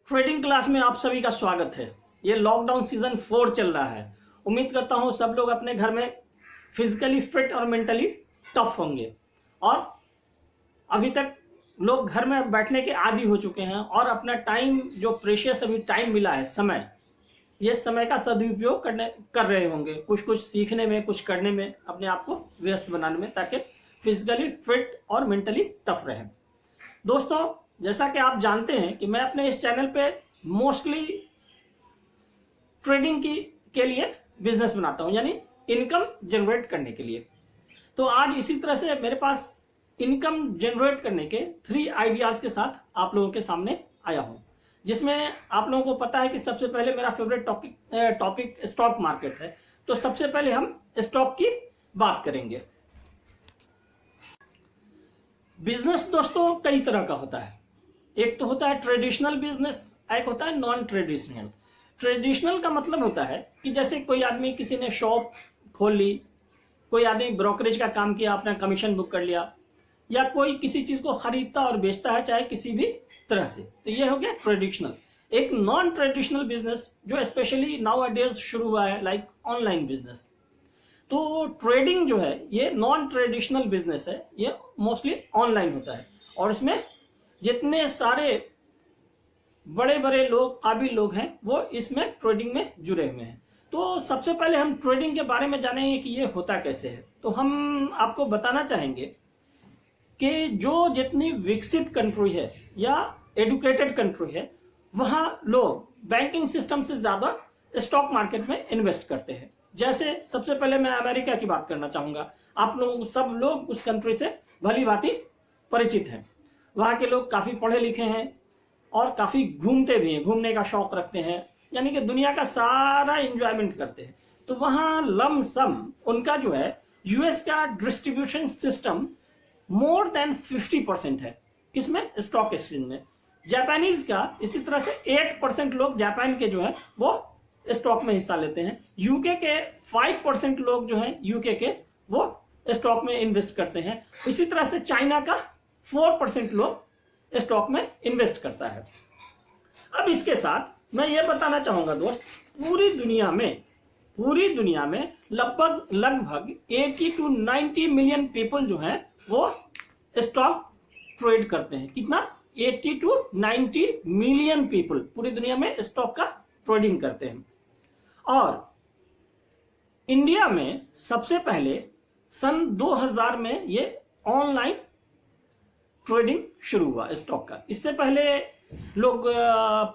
Trading class में आप सभी का स्वागत है। ये लॉकडाउन सीजन 4 चल रहा है। उम्मीद करता हूँ सब लोग अपने घर में फिजिकली फिट और मेंटली टफ होंगे और अभी तक लोग घर में बैठने के आदी हो चुके हैं और अपना टाइम जो प्रेशियस अभी टाइम मिला है समय, ये समय का सदुपयोग कर रहे होंगे, कुछ सीखने में, कुछ करने में, अपने आप को व्यस्त बनाने में, ताकि फिजिकली फिट और मेंटली टफ रहे। दोस्तों, जैसा कि आप जानते हैं कि मैं अपने इस चैनल पे मोस्टली ट्रेडिंग के लिए बिजनेस बनाता हूं, यानी इनकम जनरेट करने के लिए। तो आज इसी तरह से मेरे पास इनकम जनरेट करने के 3 आइडियाज के साथ आप लोगों के सामने आया हूं, जिसमें आप लोगों को पता है कि सबसे पहले मेरा फेवरेट टॉपिक स्टॉक मार्केट है। तो सबसे पहले हम स्टॉक की बात करेंगे। बिजनेस दोस्तों कई तरह का होता है। एक तो होता है ट्रेडिशनल बिजनेस, एक होता है नॉन ट्रेडिशनल। ट्रेडिशनल का मतलब होता है कि जैसे कोई आदमी, किसी ने शॉप खोल ली, कोई आदमी ब्रोकरेज का काम किया, अपना कमीशन बुक कर लिया, या कोई किसी चीज को खरीदता और बेचता है, चाहे किसी भी तरह से, तो ये हो गया ट्रेडिशनल। एक नॉन ट्रेडिशनल बिजनेस जो स्पेशली नाउ अडेज शुरू हुआ है, लाइक ऑनलाइन बिजनेस। तो ट्रेडिंग जो है ये नॉन ट्रेडिशनल बिजनेस है, ये मोस्टली ऑनलाइन होता है और इसमें जितने सारे बड़े बड़े लोग, काबिल लोग हैं, वो इसमें ट्रेडिंग में जुड़े हुए हैं। तो सबसे पहले हम ट्रेडिंग के बारे में जानेंगे कि ये होता कैसे है। तो हम आपको बताना चाहेंगे कि जो जितनी विकसित कंट्री है या एडुकेटेड कंट्री है, वहां लोग बैंकिंग सिस्टम से ज्यादा स्टॉक मार्केट में इन्वेस्ट करते हैं। जैसे सबसे पहले मैं अमेरिका की बात करना चाहूंगा। आप लोग सब लोग उस कंट्री से भली भांति परिचित हैं। वहां के लोग काफी पढ़े लिखे हैं और काफी घूमते भी हैं, घूमने का शौक रखते हैं, यानी कि दुनिया का सारा एंजॉयमेंट करते हैं। तो वहां लम सम उनका जो है यूएस का डिस्ट्रीब्यूशन सिस्टम मोर देन 50% है, किसमें? स्टॉक एक्सचेंज में। जापानीज का इसी तरह से 8% लोग जापान के जो है वो स्टॉक में हिस्सा लेते हैं। यूके के 5% लोग जो है यूके के वो स्टॉक में इन्वेस्ट करते हैं। इसी तरह से चाइना का 4% लोग स्टॉक में इन्वेस्ट करता है। अब इसके साथ मैं ये बताना चाहूंगा दोस्त, पूरी दुनिया में लगभग 80 to 90 मिलियन पीपल जो हैं वो स्टॉक ट्रेड करते हैं। कितना? 80 to 90 मिलियन पीपल पूरी दुनिया में स्टॉक का ट्रेडिंग करते हैं। और इंडिया में सबसे पहले सन 2000 में ये ऑनलाइन ट्रेडिंग शुरू हुआ स्टॉक का। इससे पहले लोग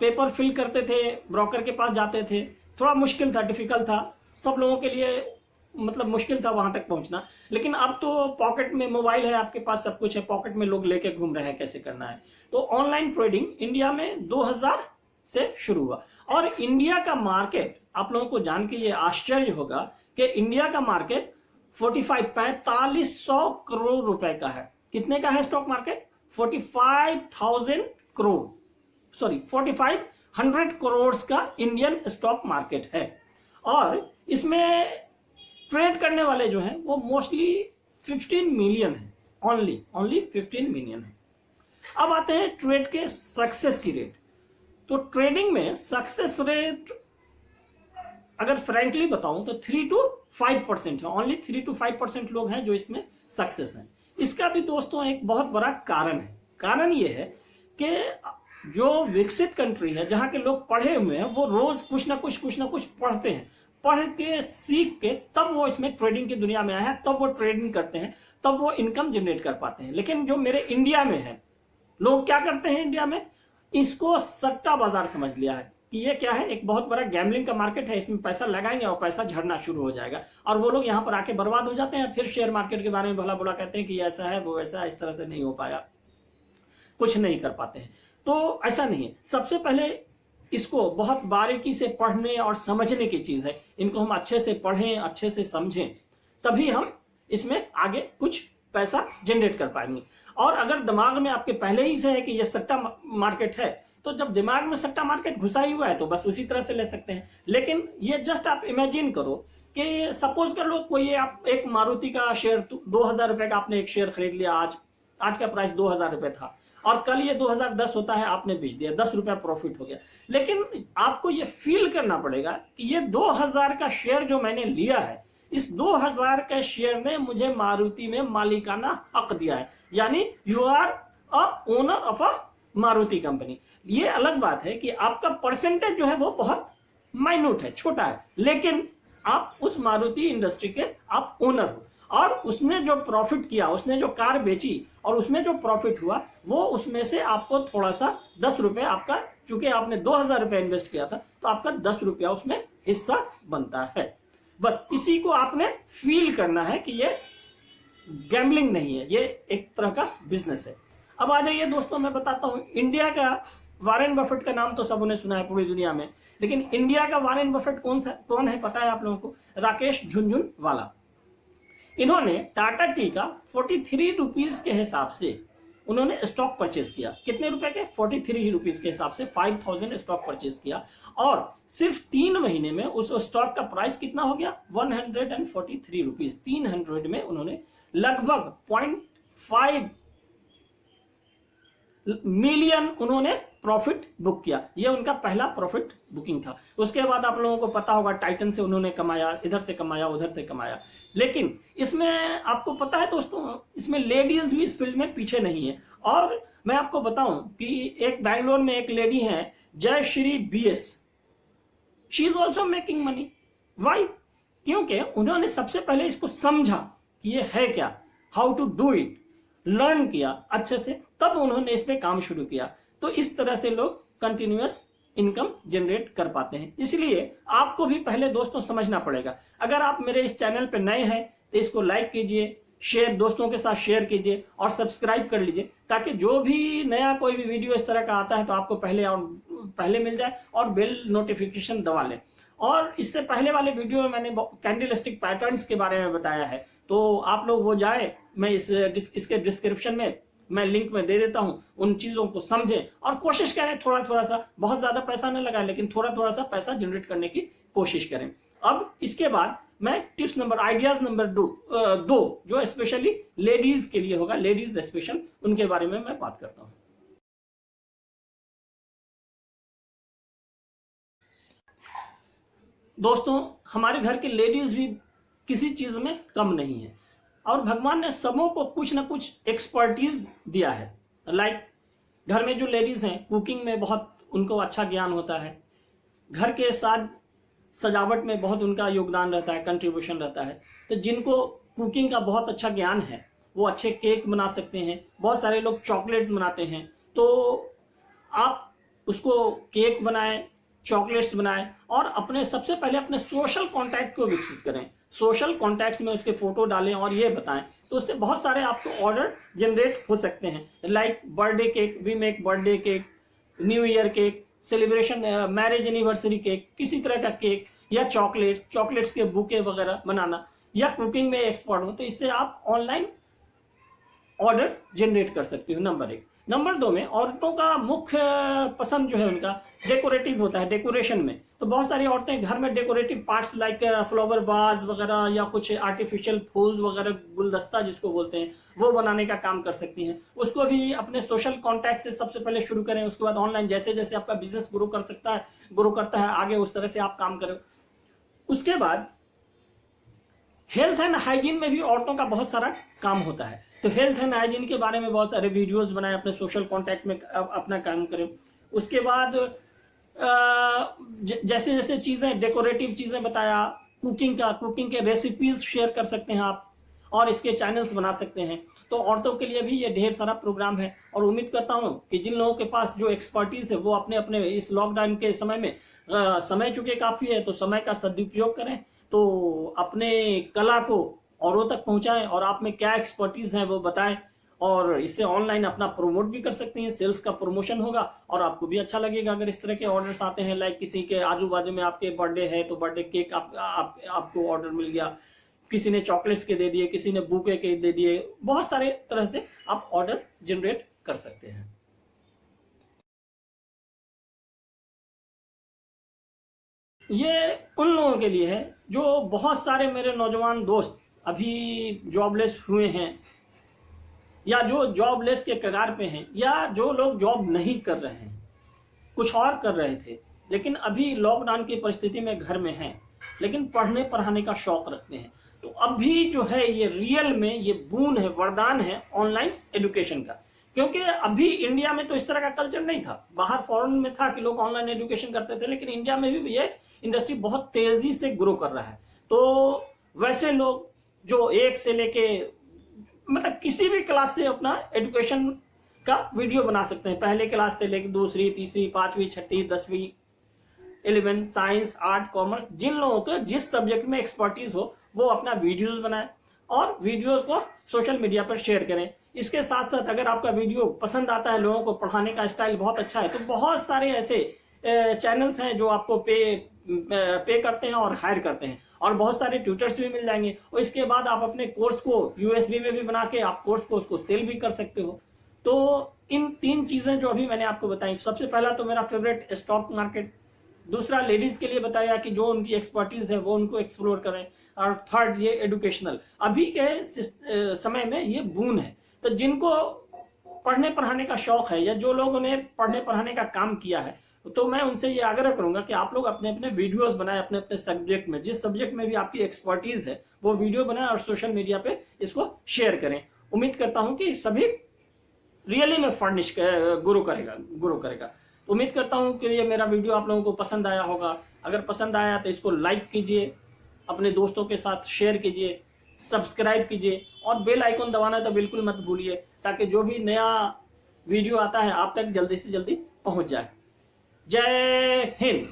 पेपर फिल करते थे, ब्रोकर के पास जाते थे, थोड़ा मुश्किल था, डिफिकल्ट था, सब लोगों के लिए मतलब मुश्किल था वहां तक पहुंचना। लेकिन अब तो पॉकेट में मोबाइल है, आपके पास सब कुछ है, पॉकेट में लोग लेके घूम रहे हैं कैसे करना है। तो ऑनलाइन ट्रेडिंग इंडिया में 2000 से शुरू हुआ। और इंडिया का मार्केट, आप लोगों को जान के ये आश्चर्य होगा कि इंडिया का मार्केट 4500 करोड़ रुपए का है। कितने का है stock market? 45,000 crore, sorry 4500 crore का इंडियन स्टॉक मार्केट है। और इसमें ट्रेड करने वाले जो हैं वो मोस्टली 15 मिलियन है, ओनली 15 मिलियन है। अब आते हैं ट्रेड के सक्सेस की रेट। तो ट्रेडिंग में सक्सेस रेट अगर फ्रैंकली बताऊं तो 3 to 5% है। ओनली 3 to 5% लोग हैं जो इसमें सक्सेस हैं। इसका भी दोस्तों एक बहुत बड़ा कारण है। कारण ये है कि जो विकसित कंट्री है, जहां के लोग पढ़े हुए हैं, वो रोज कुछ ना कुछ पढ़ते हैं, पढ़ के सीख के तब वो इसमें ट्रेडिंग की दुनिया में आए हैं, तब वो ट्रेडिंग करते हैं, तब वो इनकम जनरेट कर पाते हैं। लेकिन जो मेरे इंडिया में है, लोग क्या करते हैं इंडिया में? इसको सट्टा बाजार समझ लिया है कि ये क्या है, एक बहुत बड़ा गैम्बलिंग का मार्केट है, इसमें पैसा लगाएंगे और पैसा झड़ना शुरू हो जाएगा और वो लोग यहाँ पर आके बर्बाद हो जाते हैं। फिर शेयर मार्केट के बारे में भला बुरा कहते हैं कि ऐसा है, वो ऐसा, इस तरह से नहीं हो पाया, कुछ नहीं कर पाते हैं। तो ऐसा नहीं है। सबसे पहले इसको बहुत बारीकी से पढ़ने और समझने की चीज है। इनको हम अच्छे से पढ़ें, अच्छे से समझें, तभी हम इसमें आगे कुछ पैसा जनरेट कर पाएंगे। और अगर दिमाग में आपके पहले ही से है कि ये सट्टा मार्केट है, तो जब दिमाग में सट्टा मार्केट घुसा ही हुआ है तो बस उसी तरह से ले सकते हैं। लेकिन ये जस्ट आप इमेजिन करो कि सपोज कर लो कोई आप एक मारुति का शेयर 2000 रुपए का आपने एक शेयर खरीद लिया। आज का प्राइस 2000 रुपए था। और कल ये 2010 होता है, आपने बेच दिया, 10 रुपया प्रॉफिट हो गया। लेकिन आपको ये फील करना पड़ेगा कि ये 2000 का शेयर जो मैंने लिया है, इस 2000 के शेयर ने मुझे मारुति में मालिकाना हक दिया है, यानी you are a owner of a Maruti company. ये अलग बात है कि आपका परसेंटेज जो है वो बहुत माइन्यूट है, छोटा है, लेकिन आप उस मारुति इंडस्ट्री के आप ओनर हो, और उसने जो प्रॉफिट किया, उसने जो कार बेची और उसमें जो प्रॉफिट हुआ, वो उसमें से आपको थोड़ा सा 10 रुपए आपका, चूंकि आपने 2000 रुपए इन्वेस्ट किया था, तो आपका 10 रुपया उसमें हिस्सा बनता है। बस इसी को आपने फील करना है कि ये गैम्बलिंग नहीं है, ये एक तरह का बिजनेस है। अब आ जाइए दोस्तों, मैं बताता हूं इंडिया का वॉरेन बफेट का नाम तो सबों ने सुना है पूरी दुनिया में, लेकिन इंडिया का वॉरेन बफेट कौन है पता है आप लोगों को? राकेश झुनझुनवाला। इन्होंने टाटा टी का 43 रुपीज के हिसाब से उन्होंने स्टॉक परचेज किया। कितने रुपए के? 43 रुपीज के हिसाब से 5000 स्टॉक परचेज किया, और सिर्फ 3 महीने में उस स्टॉक का प्राइस कितना हो गया? 143 रुपीज। 300 में उन्होंने लगभग 0.5 मिलियन उन्होंने प्रॉफिट बुक किया। ये उनका पहला प्रॉफिट बुकिंग था। उसके बाद आप लोगों को पता होगा टाइटन से उन्होंने कमाया, इधर से कमाया, उधर से कमाया। लेकिन इसमें आपको पता है दोस्तों, इसमें लेडीज भी इस फील्ड में पीछे नहीं है। और मैं आपको बताऊं कि एक बैंगलोर में एक लेडी है, Jayashree BS, she is also making money. Why? क्योंकि उन्होंने सबसे पहले इसको समझा कि ये है क्या, how to do it, learn किया अच्छे से, तब उन्होंने इस पे काम शुरू किया। तो इस तरह से लोग कंटिन्यूअस इनकम जनरेट कर पाते हैं। इसलिए आपको भी पहले दोस्तों समझना पड़ेगा। अगर आप मेरे इस चैनल पे नए हैं तो इसको लाइक कीजिए, शेयर दोस्तों के साथ शेयर कीजिए और सब्सक्राइब कर लीजिए, ताकि जो भी नया कोई भी वीडियो इस तरह का आता है तो आपको पहले मिल जाए, और बेल नोटिफिकेशन दबा लें। और इससे पहले वाले वीडियो में मैंने कैंडलस्टिक पैटर्न्स के बारे में बताया है, तो आप लोग वो जाए, मैं इसके डिस्क्रिप्शन में मैं लिंक में दे देता हूं, उन चीजों को समझें और कोशिश करें थोड़ा सा, बहुत ज्यादा पैसा न लगाएं, लेकिन थोड़ा सा पैसा जनरेट करने की कोशिश करें। अब इसके बाद मैं आइडियाज नंबर 2 जो स्पेशली लेडीज के लिए होगा, लेडीज स्पेशल, उनके बारे में मैं बात करता हूं। दोस्तों, हमारे घर की लेडीज भी किसी चीज में कम नहीं है, और भगवान ने सबों को कुछ ना कुछ एक्सपर्टीज दिया है। लाइक घर में जो लेडीज हैं, कुकिंग में बहुत उनको अच्छा ज्ञान होता है, घर के साथ सजावट में बहुत उनका योगदान रहता है, कंट्रीब्यूशन रहता है। तो जिनको कुकिंग का बहुत अच्छा ज्ञान है वो अच्छे केक बना सकते हैं। बहुत सारे लोग चॉकलेट बनाते हैं, तो आप उसको केक बनाएं, चॉकलेट्स बनाएं, और अपने सबसे पहले अपने सोशल कॉन्टैक्ट को विकसित करें। सोशल कॉन्टैक्ट्स में उसके फोटो डालें और ये बताएं, तो उससे बहुत सारे आपको ऑर्डर जनरेट हो सकते हैं। Like birthday cake, we make birthday cake, new year cake, celebration, marriage anniversary cake, किसी तरह का केक, या चॉकलेट्स के बुके वगैरह बनाना, या कुकिंग में एक्सपर्ट हो, तो इससे आप ऑनलाइन ऑर्डर जनरेट कर सकते हो। नंबर 1। नंबर 2 में औरतों का मुख्य पसंद जो है उनका डेकोरेटिव होता है। डेकोरेशन में तो बहुत सारी औरतें घर में decorative parts like flower was वगैरह, या कुछ आर्टिफिशियल फूल वगैरह, गुलदस्ता जिसको बोलते हैं, वो बनाने का काम कर सकती हैं। उसको भी अपने सोशल कॉन्टैक्ट से सबसे पहले शुरू करें, उसके बाद ऑनलाइन जैसे जैसे आपका बिजनेस ग्रो करता है आगे, उस तरह से आप काम करें। उसके बाद हेल्थ एंड हाइजीन में भी औरतों का बहुत सारा काम होता है, तो हेल्थ एंड हाइजीन के बारे में बहुत सारे वीडियोस बनाएं, अपने सोशल कॉन्टैक्ट में अपना काम करें। उसके बाद जैसे जैसे चीजें, डेकोरेटिव चीजें बताया, कुकिंग के रेसिपीज शेयर कर सकते हैं आप, और इसके चैनल्स बना सकते हैं। तो औरतों के लिए भी ये ढेर सारा प्रोग्राम है, और उम्मीद करता हूं कि जिन लोगों के पास जो एक्सपर्टीज है वो अपने अपने इस लॉकडाउन के समय में समय चुके काफी है, तो समय का सदुपयोग करें, तो अपने कला को औरों तक पहुंचाएं, और आप में क्या एक्सपर्टीज है वो बताएं, और इससे ऑनलाइन अपना प्रमोट भी कर सकते हैं। सेल्स का प्रमोशन होगा और आपको भी अच्छा लगेगा अगर इस तरह के ऑर्डर्स आते हैं। लाइक किसी के आजू बाजू में आपके बर्थडे है तो बर्थडे केक आपको ऑर्डर मिल गया, किसी ने चॉकलेट्स के दे दिए, किसी ने बुके के दे दिए, बहुत सारे तरह से आप ऑर्डर जनरेट कर सकते हैं। ये उन लोगों के लिए है जो बहुत सारे मेरे नौजवान दोस्त अभी जॉबलेस हुए हैं, या जो जॉबलेस के कगार पे हैं, या जो लोग जॉब नहीं कर रहे हैं, कुछ और कर रहे थे लेकिन अभी लॉकडाउन की परिस्थिति में घर में हैं, लेकिन पढ़ने पढ़ाने का शौक रखते हैं, तो अभी जो है ये रियल में ये बून है, वरदान है ऑनलाइन एजुकेशन का। क्योंकि अभी इंडिया में तो इस तरह का कल्चर नहीं था, बाहर फॉरेन में था कि लोग ऑनलाइन एजुकेशन करते थे, लेकिन इंडिया में भी ये इंडस्ट्री बहुत तेजी से ग्रो कर रहा है। तो वैसे लोग जो 1 से लेके मतलब किसी भी क्लास से अपना एजुकेशन का वीडियो बना सकते हैं, पहले क्लास से लेकर दूसरी, तीसरी, 5वीं, 6वीं, 10वीं, 11 साइंस, आर्ट, कॉमर्स, जिन लोगों को जिस सब्जेक्ट में एक्सपर्टीज हो वो अपना वीडियोस बनाएं और वीडियोस को सोशल मीडिया पर शेयर करें। इसके साथ साथ अगर आपका वीडियो पसंद आता है, लोगों को पढ़ाने का स्टाइल बहुत अच्छा है, तो बहुत सारे ऐसे चैनल्स हैं जो आपको पे करते हैं और हायर करते हैं, और बहुत सारे ट्यूटर्स भी मिल जाएंगे। और इसके बाद आप अपने कोर्स को यूएसबी में भी बना के आप कोर्स को उसको सेल भी कर सकते हो। तो इन 3 चीजें जो अभी मैंने आपको बताई, सबसे पहला तो मेरा फेवरेट स्टॉक मार्केट, दूसरा लेडीज के लिए बताया कि जो उनकी एक्सपर्टीज है वो उनको एक्सप्लोर करें, और थर्ड ये एजुकेशनल। अभी के समय में ये बून है, तो जिनको पढ़ने पढ़ाने का शौक है या जो लोगों ने पढ़ने पढ़ाने का काम किया है, तो मैं उनसे ये आग्रह करूंगा कि आप लोग अपने अपने वीडियोस बनाएं, अपने अपने सब्जेक्ट में, जिस सब्जेक्ट में भी आपकी एक्सपर्टीज है वो वीडियो बनाएं और सोशल मीडिया पे इसको शेयर करें। उम्मीद करता हूं कि सभी रियली में फर्निश ग्रो करेगा। उम्मीद करता हूं कि ये मेरा वीडियो आप लोगों को पसंद आया होगा। अगर पसंद आया तो इसको लाइक कीजिए, अपने दोस्तों के साथ शेयर कीजिए, सब्सक्राइब कीजिए और बेल आइकन दबाना तो बिल्कुल मत भूलिए, ताकि जो भी नया वीडियो आता है आप तक जल्दी से जल्दी पहुंच जाए। जय हिंद।